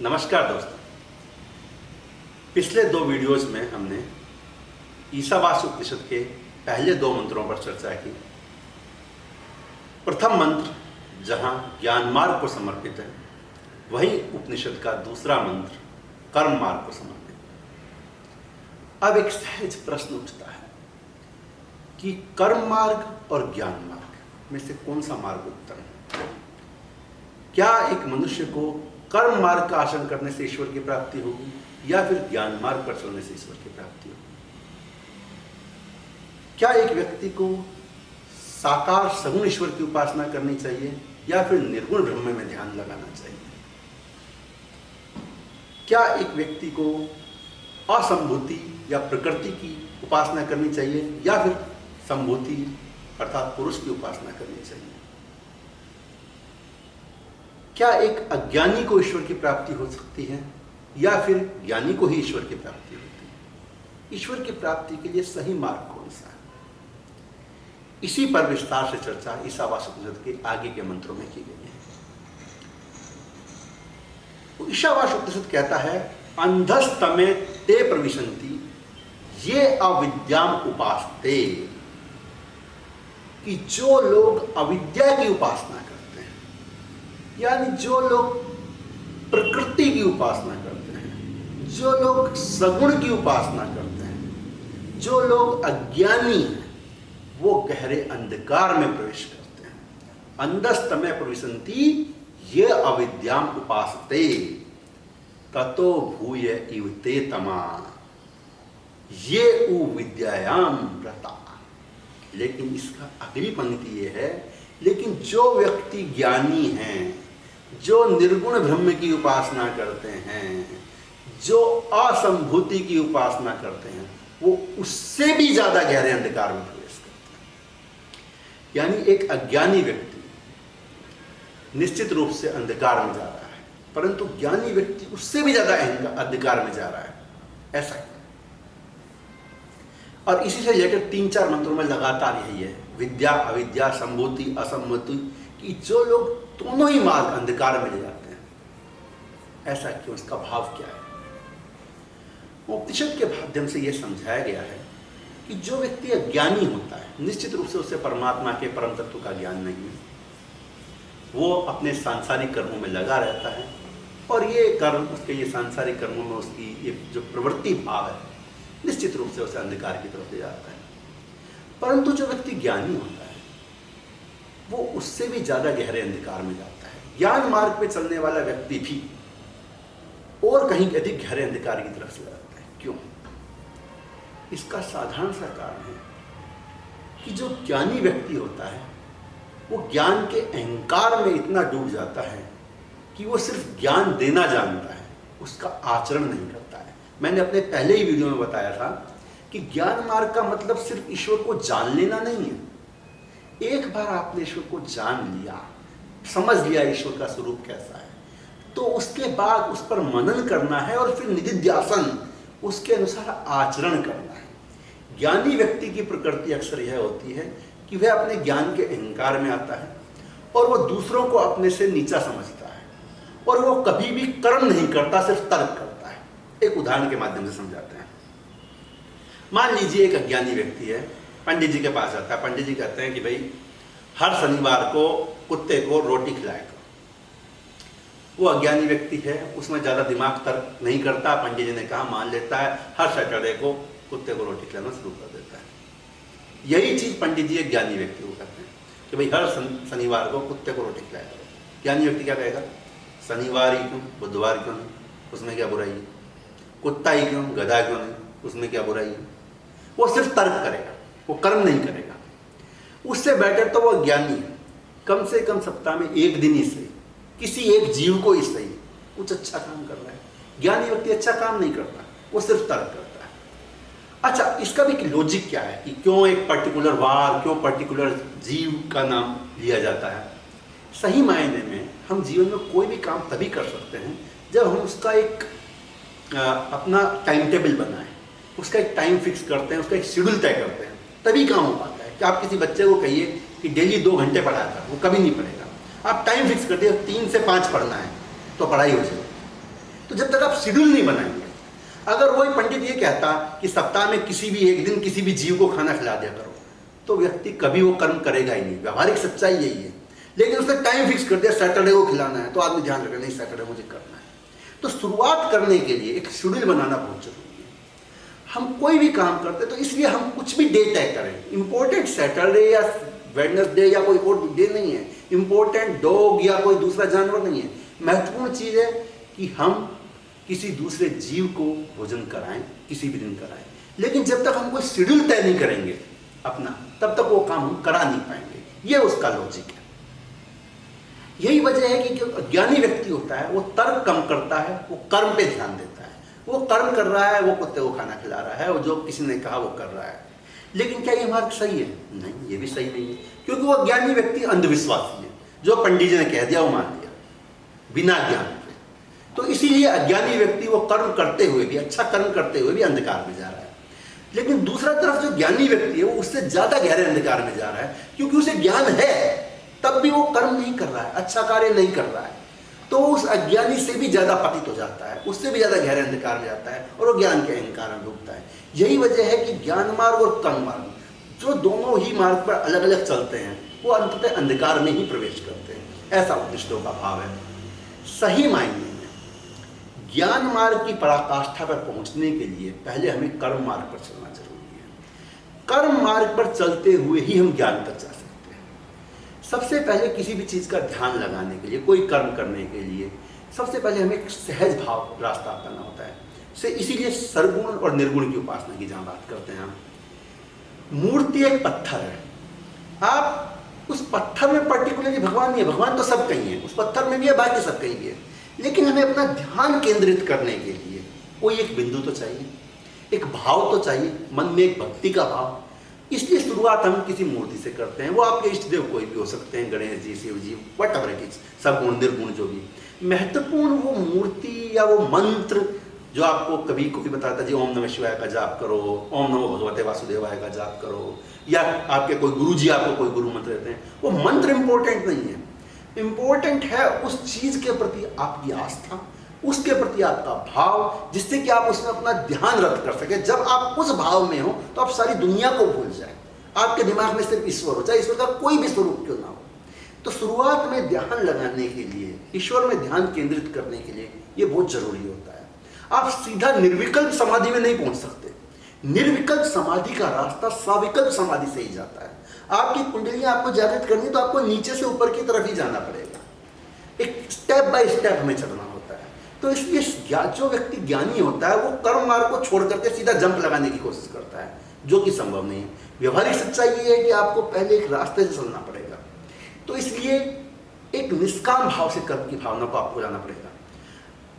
नमस्कार दोस्तों। पिछले 2 वीडियोज में हमने ईशावास्य उपनिषद के पहले 2 मंत्रों पर चर्चा की। प्रथम मंत्र जहां ज्ञान मार्ग को समर्पित है, वही उपनिषद का दूसरा मंत्र कर्म मार्ग को समर्पित है। अब एक सहज प्रश्न उठता है कि कर्म मार्ग और ज्ञान मार्ग में से कौन सा मार्ग उत्तम है? क्या एक मनुष्य को कर्म मार्ग का आचरण करने से ईश्वर की प्राप्ति होगी या फिर ज्ञान मार्ग पर चलने से ईश्वर की प्राप्ति होगी? क्या एक व्यक्ति को साकार सगुण ईश्वर की उपासना करनी चाहिए या फिर निर्गुण ब्रह्म में ध्यान लगाना चाहिए? क्या एक व्यक्ति को असंभूति या प्रकृति की उपासना करनी चाहिए या फिर संभूति अर्थात पुरुष की उपासना करनी चाहिए? क्या एक अज्ञानी को ईश्वर की प्राप्ति हो सकती है या फिर ज्ञानी को ही ईश्वर की प्राप्ति होती है? ईश्वर की प्राप्ति के लिए सही मार्ग कौन सा है? इसी पर विस्तार से चर्चा ईशावास्य उपनिषद के आगे के मंत्रों में की गई है। तो ईशावास्य उपनिषद कहता है, अंधस्तमे ते प्रविशन्ति ये अविद्याम उपासते, कि जो लोग अविद्या की उपासना करते हैं, यानी जो लोग प्रकृति की उपासना करते हैं, जो लोग सगुण की उपासना करते हैं, जो लोग अज्ञानी हैं, वो गहरे अंधकार में प्रवेश करते हैं। अंधस्तमे प्रविशन्ति ये अविद्याम उपासते ततो भूय इव ते तमा ये उ विद्यायाम व्रता। लेकिन इसका अगली पंक्ति ये है, लेकिन जो व्यक्ति ज्ञानी हैं, जो निर्गुण ब्रह्म की उपासना करते हैं, जो असंभूति की उपासना करते हैं, वो उससे भी ज्यादा गहरे अंधकार में प्रवेश करते हैं। यानी एक अज्ञानी व्यक्ति निश्चित रूप से अंधकार में जा रहा है, परंतु ज्ञानी व्यक्ति उससे भी ज्यादा अंधकार में जा रहा है। ऐसा है। और इसी से लेकर 3-4 मंत्रों में लगातार यही है, विद्या अविद्या संभूति असंभूति, कि जो लोग दोनों ही मार्ग अंधकार में ले जाते हैं। ऐसा क्यों? इसका भाव क्या है? उपनिषद के माध्यम से यह समझाया गया है कि जो व्यक्ति अज्ञानी होता है, निश्चित रूप से उसे परमात्मा के परम तत्व का ज्ञान नहीं है। वो अपने सांसारिक कर्मों में लगा रहता है और ये कर्म उसके, ये सांसारिक कर्मों में उसकी ये जो प्रवृत्ति भाव है, निश्चित रूप से उसे अंधकार की तरफ ले जाता है। परंतु जो व्यक्ति ज्ञानी होता है, वो उससे भी ज्यादा गहरे अंधकार में जाता है। ज्ञान मार्ग पे चलने वाला व्यक्ति भी और कहीं अधिक गहरे अंधकार की तरफ से जाता है। क्यों? इसका साधारण सा कारण है कि जो ज्ञानी व्यक्ति होता है, वो ज्ञान के अहंकार में इतना डूब जाता है कि वो सिर्फ ज्ञान देना जानता है, उसका आचरण नहीं करता है। मैंने अपने पहले ही वीडियो में बताया था कि ज्ञान मार्ग का मतलब सिर्फ ईश्वर को जान लेना नहीं है। एक बार आपने ईश्वर को जान लिया, समझ लिया ईश्वर का स्वरूप कैसा है, तो उसके बाद उस पर मनन करना है और फिर निधिध्यासन, उसके अनुसार आचरण करना है। ज्ञानी व्यक्ति की प्रकृति अक्सर यह होती है कि वह अपने ज्ञान के अहंकार में आता है और वह दूसरों को अपने से नीचा समझता है और वो कभी भी कर्म नहीं करता, सिर्फ तर्क करता है। एक उदाहरण के माध्यम से समझाते हैं। मान लीजिए एक अज्ञानी व्यक्ति है, पंडित जी के पास आता है। पंडित जी कहते हैं कि भाई हर शनिवार को कुत्ते को रोटी खिलाया करो। वो अज्ञानी व्यक्ति है, उसमें ज़्यादा दिमाग तर्क नहीं करता। पंडित जी ने कहा, मान लेता है, हर सैटरडे को कुत्ते को रोटी खिलाना शुरू कर देता है। यही चीज़ पंडित जी एक ज्ञानी व्यक्ति को कहते हैं कि भाई हर शनिवार को कुत्ते को रोटी खिलाया करो। ज्ञानी व्यक्ति क्या कहेगा? शनिवार ही क्यों, बुधवार क्यों नहीं, उसमें क्या बुराई है? कुत्ता ही क्यों, गधा क्यों नहीं, उसमें क्या बुराई है? वो सिर्फ तर्क करेगा, वो कर्म नहीं करेगा। उससे बेटर तो वो ज्ञानी है, कम से कम सप्ताह में एक दिन ही सही, किसी एक जीव को ही सही कुछ अच्छा काम कर रहा है। ज्ञानी व्यक्ति अच्छा काम नहीं करता, वो सिर्फ तर्क करता है। अच्छा, इसका भी लॉजिक क्या है कि क्यों एक पर्टिकुलर वार, क्यों पर्टिकुलर जीव का नाम लिया जाता है? सही मायने में हम जीवन में कोई भी काम तभी कर सकते हैं जब हम उसका एक अपना टाइम टेबल बनाएं, उसका एक टाइम फिक्स करते हैं, उसका एक शेड्यूल तय करते हैं, तभी काम हो पाता है। कि आप किसी बच्चे को कहिए कि डेली 2 घंटे पढ़ाया था, वो कभी नहीं पढ़ेगा। आप टाइम फिक्स कर दिए 3 से 5 पढ़ना है तो पढ़ाई हो जाएगी। तो जब तक आप शेड्यूल नहीं बनाएंगे, अगर वही पंडित ये कहता कि सप्ताह में किसी भी एक दिन किसी भी जीव को खाना खिला दिया करो, तो व्यक्ति कभी वो कर्म करेगा ही नहीं। व्यावहारिक सच्चाई यही है। लेकिन उसने टाइम फिक्स कर दिया, सैटरडे को खिलाना है, तो आदमी ध्यान रखे नहीं सैटरडे मुझे करना है। तो शुरुआत करने के लिए एक शेड्यूल बनाना बहुत जरूरी है। हम कोई भी काम करते तो इसलिए हम कुछ भी डे तय करें। इंपॉर्टेंट सैटरडे या वेडनेसडे या कोई और डे नहीं है, इंपॉर्टेंट डॉग या कोई दूसरा जानवर नहीं है। महत्वपूर्ण चीज़ है कि हम किसी दूसरे जीव को भोजन कराएं, किसी भी दिन कराएं। लेकिन जब तक हम कोई शेड्यूल तय नहीं करेंगे अपना, तब तक वो काम हम करा नहीं पाएंगे। ये उसका लॉजिक है। यही वजह है कि जो अज्ञानी व्यक्ति होता है वो तर्क कम करता है, वो कर्म पे ध्यान देता है। वो कर्म कर रहा है, वो कुत्ते को खाना खिला रहा है, और जो किसी ने कहा वो कर रहा है। लेकिन क्या ये मार्ग सही है? नहीं, ये भी सही नहीं है, क्योंकि वो अज्ञानी व्यक्ति अंधविश्वासी है। जो पंडित जी ने कह दिया वो मान लिया बिना ज्ञान के। तो इसीलिए अज्ञानी व्यक्ति वो कर्म करते हुए भी, अच्छा कर्म करते हुए भी अंधकार में जा रहा है। लेकिन दूसरा तरफ जो ज्ञानी व्यक्ति है वो उससे ज्यादा गहरे अंधकार में जा रहा है, क्योंकि उसे ज्ञान है तब भी वो कर्म नहीं कर रहा है, अच्छा कार्य नहीं कर रहा है। तो उस अज्ञानी से भी ज्यादा पतित हो जाता है, उससे भी ज्यादा गहरे अंधकार में जाता है, और वो ज्ञान के अहंकार में डूबता है। यही वजह है कि ज्ञान मार्ग और कर्म मार्ग, जो दोनों ही मार्ग पर अलग अलग चलते हैं, वो अंततः अंधकार में ही प्रवेश करते हैं। ऐसा उपनिषदों का भाव है। सही मायने में ज्ञान मार्ग की पराकाष्ठा पर पहुंचने के लिए पहले हमें कर्म मार्ग पर चलना जरूरी है। कर्म मार्ग पर चलते हुए ही हम ज्ञान तक जा सकते हैं। सबसे पहले किसी भी चीज का ध्यान लगाने के लिए, कोई कर्म करने के लिए, सबसे पहले हमें एक सहज भाव रास्ता अपनाना होता है। इसीलिए सरगुण और निर्गुण की उपासना की जहां बात करते हैं हम, मूर्ति एक पत्थर है। आप उस पत्थर में पर्टिकुलरली भगवान नहीं है, भगवान तो सब कहीं है, उस पत्थर में भी है, बाकी सब कहीं भी है। लेकिन हमें अपना ध्यान केंद्रित करने के लिए कोई एक बिंदु तो चाहिए, एक भाव तो चाहिए, मन में एक भक्ति का भाव। इसलिए शुरुआत हम किसी मूर्ति से करते हैं। वो आपके इष्ट देव कोई भी हो सकते हैं, गणेश जी, शिव जी, वट एवर इट इज, सब गुण निर्गुण जो भी। महत्वपूर्ण वो मूर्ति या वो मंत्र जो आपको कभी कोई बताता जी ओम नमः शिवाय का जाप करो, ओम नमो भगवते वासुदेवाय का जाप करो, या आपके कोई गुरु जी आपको कोई गुरु मंत्र देते हैं, वो मंत्र इंपॉर्टेंट नहीं है। इंपॉर्टेंट है उस चीज के प्रति आपकी आस्था, उसके प्रति आपका भाव, जिससे कि आप उसमें अपना ध्यान रद्द कर सके। जब आप उस भाव में हो तो आप सारी दुनिया को भूल जाए, आपके दिमाग में सिर्फ ईश्वर हो, चाहे ईश्वर का कोई भी स्वरूप क्यों ना हो। तो शुरुआत में ध्यान लगाने के लिए, ईश्वर में ध्यान केंद्रित करने के लिए ये बहुत जरूरी होता है। आप सीधा निर्विकल्प समाधि में नहीं पहुंच सकते। निर्विकल्प समाधि का रास्ता सविकल्प समाधि से ही जाता है। आपकी कुंडलियां आपको जागृत करनी तो आपको नीचे से ऊपर की तरफ ही जाना पड़ेगा, एक स्टेप बाय स्टेप हमें चलना होता है। तो इसलिए जो व्यक्ति ज्ञानी होता है वो कर्म मार्ग को छोड़ करके सीधा जंप लगाने की कोशिश करता है, जो कि संभव नहीं है। व्यवहारिक सच्चाई ये है कि आपको पहले एक रास्ते से चलना पड़ेगा। तो इसलिए एक निष्काम भाव से कर्म की भावना को आपको लाना पड़ेगा।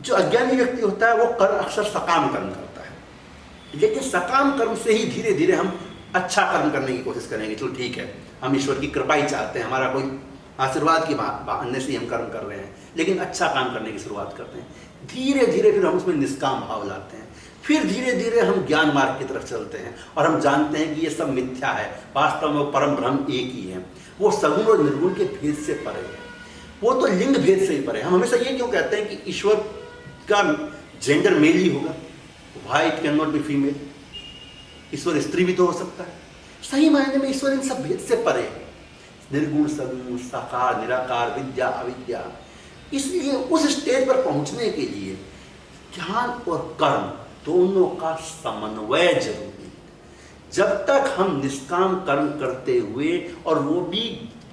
जो अज्ञानी व्यक्ति होता है वो कर्म अक्सर सकाम कर्म करता है, लेकिन सकाम कर्म से ही धीरे धीरे हम अच्छा कर्म करने की कोशिश करेंगे। चलो ठीक है, हम ईश्वर की कृपा ही चाहते हैं, हमारा कोई आशीर्वाद की अन्य से हम कर्म कर रहे हैं, लेकिन अच्छा काम करने की शुरुआत करते हैं। धीरे धीरे फिर हम उसमें निष्काम भाव लाते हैं, फिर धीरे धीरे हम ज्ञान मार्ग की तरफ चलते हैं, और हम जानते हैं कि ये सब मिथ्या है, वास्तव में वो परम ब्रह्म एक ही है। वो सगुण और निर्गुण के भेद से परे है, वो तो लिंग भेद से ही परे। हम हमेशा ये क्यों कहते हैं कि ईश्वर का जेंडर मेल ही होगा, why it can not be female? ईश्वर स्त्री भी तो हो सकता है। सही मायने में ईश्वर इन सब भेद से परे है, निर्गुण सगुण, साकार निराकार, विद्या अविद्या। इसलिए उस स्टेज पर पहुंचने के लिए ज्ञान और कर्म दोनों का समन्वय जरूरी है। जब तक हम निष्काम कर्म करते हुए, और वो भी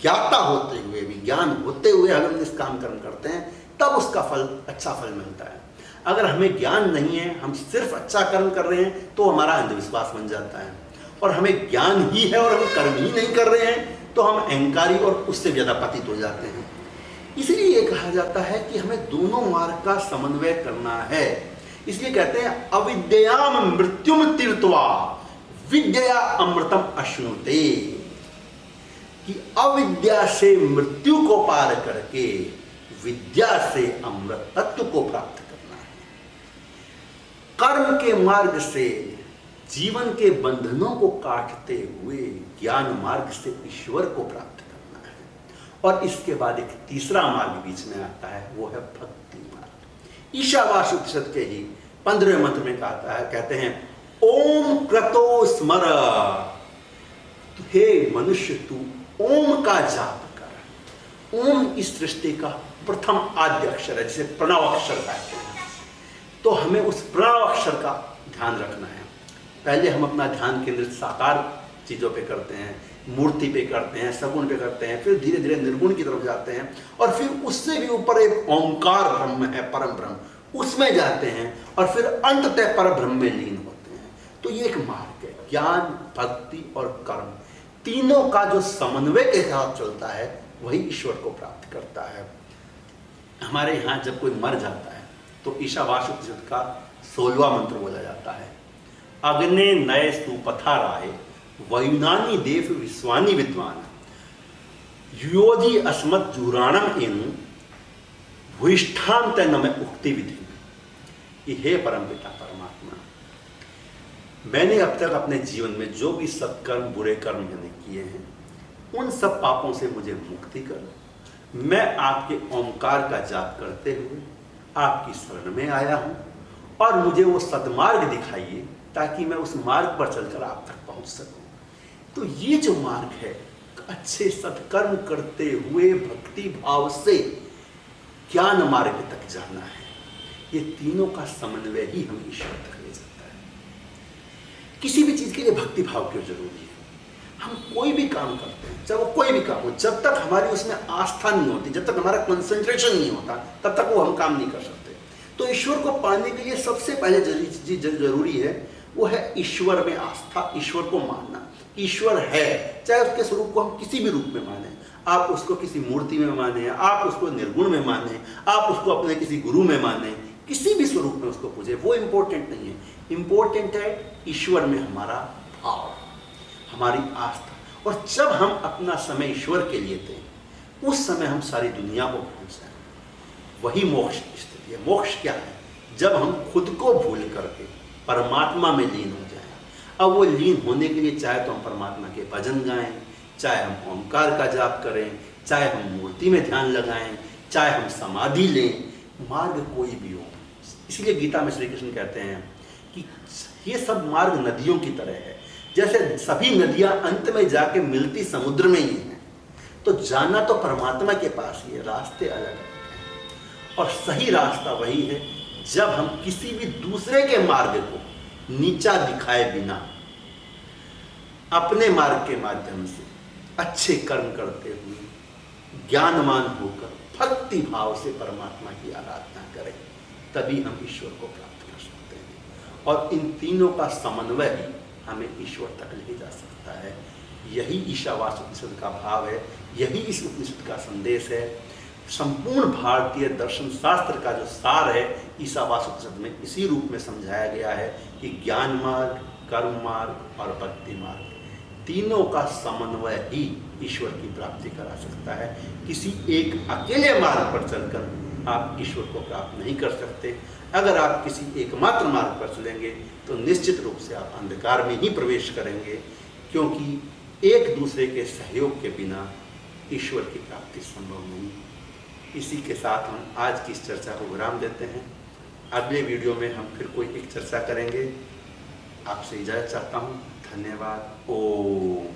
ज्ञाता होते हुए भी, ज्ञान होते हुए हम निष्काम कर्म करते हैं, तब उसका फल, अच्छा फल मिलता है। अगर हमें ज्ञान नहीं है, हम सिर्फ अच्छा कर्म कर रहे हैं, तो हमारा अंधविश्वास बन जाता है। और हमें ज्ञान ही है और हम कर्म ही नहीं कर रहे हैं, तो हम अहंकारी और उससे ज्यादा पतित हो जाते हैं। इसलिए ये कहा जाता है कि हमें दोनों मार्ग का समन्वय करना है। इसलिए कहते हैं अविद्याम मृत्युम तीर्थवा विद्या अमृतम अश्नुते, कि अविद्या से मृत्यु को पार करके विद्या से अमृत तत्व को प्राप्त करना है। कर्म के मार्ग से जीवन के बंधनों को काटते हुए ज्ञान मार्ग से ईश्वर को प्राप्त करना है। और इसके बाद एक तीसरा मार्ग बीच में आता है, वो है भक्ति मार्ग। ईशावास्य उपनिषद के ही 15वें मंत्र में कहते हैं ओम क्रतो स्मर, हे मनुष्य तू ओम का जाप कर। ओम इस सृष्टि का प्रथम आद्य अक्षर है, जिसे प्रणव अक्षर कहते हैं। तो हमें उस प्रणव अक्षर का ध्यान रखना है। पहले हम अपना ध्यान केंद्रित साकार चीजों पे करते हैं, मूर्ति पे करते हैं, सगुण पे करते हैं, फिर धीरे धीरे निर्गुण की तरफ जाते हैं, और फिर उससे भी ऊपर एक ओंकार ब्रह्म है, परम ब्रह्म, उसमें जाते हैं, और फिर अंततः पर ब्रह्म में लीन होते हैं। तो ये एक मार्ग है। ज्ञान, भक्ति और कर्म तीनों का जो समन्वय के साथ चलता है वही ईश्वर को प्राप्त करता है। हमारे यहाँ जब कोई मर जाता है तो ईशावास्य उपनिषद का 16वां मंत्र बोला जाता है, अग्ने नये सुपथा राहे वयुनानी देव विश्वानी विद्वान युयोधि अस्मत् जुराणम एनु भूष्ठाम तन में उक्ति विधि। हे परमपिता परमात्मा, मैंने अब तक अपने जीवन में जो भी सत्कर्म, बुरे कर्म मैंने किए हैं, उन सब पापों से मुझे मुक्ति कर। मैं आपके ओंकार का जाप करते हुए आपकी शरण में आया हूं, और मुझे वो सद्मार्ग दिखाइए ताकि मैं उस मार्ग पर चलकर आप तक पहुंच सकूं। तो ये जो मार्ग है, अच्छे सत्कर्म करते हुए भक्ति भाव से ज्ञान मार्ग तक जाना है। ये तीनों का समन्वय ही हमें ईश्वर तक ले जाता है। किसी भी चीज के लिए भक्ति भाव क्यों जरूरी है? हम कोई भी काम करते हैं, चाहे वो कोई भी काम हो, जब तक हमारी उसमें आस्था नहीं होती, जब तक हमारा कंसंट्रेशन नहीं होता, तब तक वो हम काम नहीं कर सकते। तो ईश्वर को पाने के लिए सबसे पहले चीज जरूरी है, वो है ईश्वर में आस्था, ईश्वर को मानना। ईश्वर है, चाहे उसके स्वरूप को हम किसी भी रूप में माने, आप उसको किसी मूर्ति में माने, आप उसको निर्गुण में माने, आप उसको अपने किसी गुरु में माने, किसी भी स्वरूप में उसको पूजे, वो इंपॉर्टेंट नहीं है। इंपॉर्टेंट है ईश्वर में हमारा भाव, हमारी आस्था। और जब हम अपना समय ईश्वर के लिए दें, उस समय हम सारी दुनिया को भूल जाएं। वही मोक्ष की स्थिति है। मोक्ष क्या है? जब हम खुद को भूल करके परमात्मा में लीन हो जाएं। अब वो लीन होने के लिए चाहे तो हम परमात्मा के भजन गाएं, चाहे हम ओंकार का जाप करें, चाहे हम मूर्ति में ध्यान लगाएं, चाहे हम समाधि लें, मार्ग कोई भी हो। इसलिए गीता में श्री कृष्ण कहते हैं कि ये सब मार्ग नदियों की तरह है। जैसे सभी नदियां अंत में जाके मिलती समुद्र में ही हैं, तो जाना तो परमात्मा के पास ही है, रास्ते अलग अलग हैं। और सही रास्ता वही है जब हम किसी भी दूसरे के मार्ग को नीचा दिखाए बिना अपने मार्ग के माध्यम से अच्छे कर्म करते हुए ज्ञानवान होकर भक्ति भाव से परमात्मा की आराधना करें, तभी हम ईश्वर को प्राप्त कर सकते हैं। और इन तीनों का समन्वय ही हमें ईश्वर तक ले जा सकता है। यही ईशावास्य उपनिषद का भाव है, यही इस उपनिषद का संदेश है। संपूर्ण भारतीय दर्शन शास्त्र का जो सार है, ईशावास्य उपनिषद में इसी रूप में समझाया गया है कि ज्ञान मार्ग, कर्म मार्ग और भक्ति मार्ग, तीनों का समन्वय ही ईश्वर की प्राप्ति करा सकता है। किसी एक अकेले मार्ग पर चलकर आप ईश्वर को प्राप्त नहीं कर सकते। अगर आप किसी एकमात्र मार्ग पर चलेंगे तो निश्चित रूप से आप अंधकार में ही प्रवेश करेंगे, क्योंकि एक दूसरे के सहयोग के बिना ईश्वर की प्राप्ति संभव नहीं। इसी के साथ हम आज की इस चर्चा को विराम देते हैं। अगले वीडियो में हम फिर कोई एक चर्चा करेंगे। आपसे इजाज़त चाहता हूँ। धन्यवाद। ओम।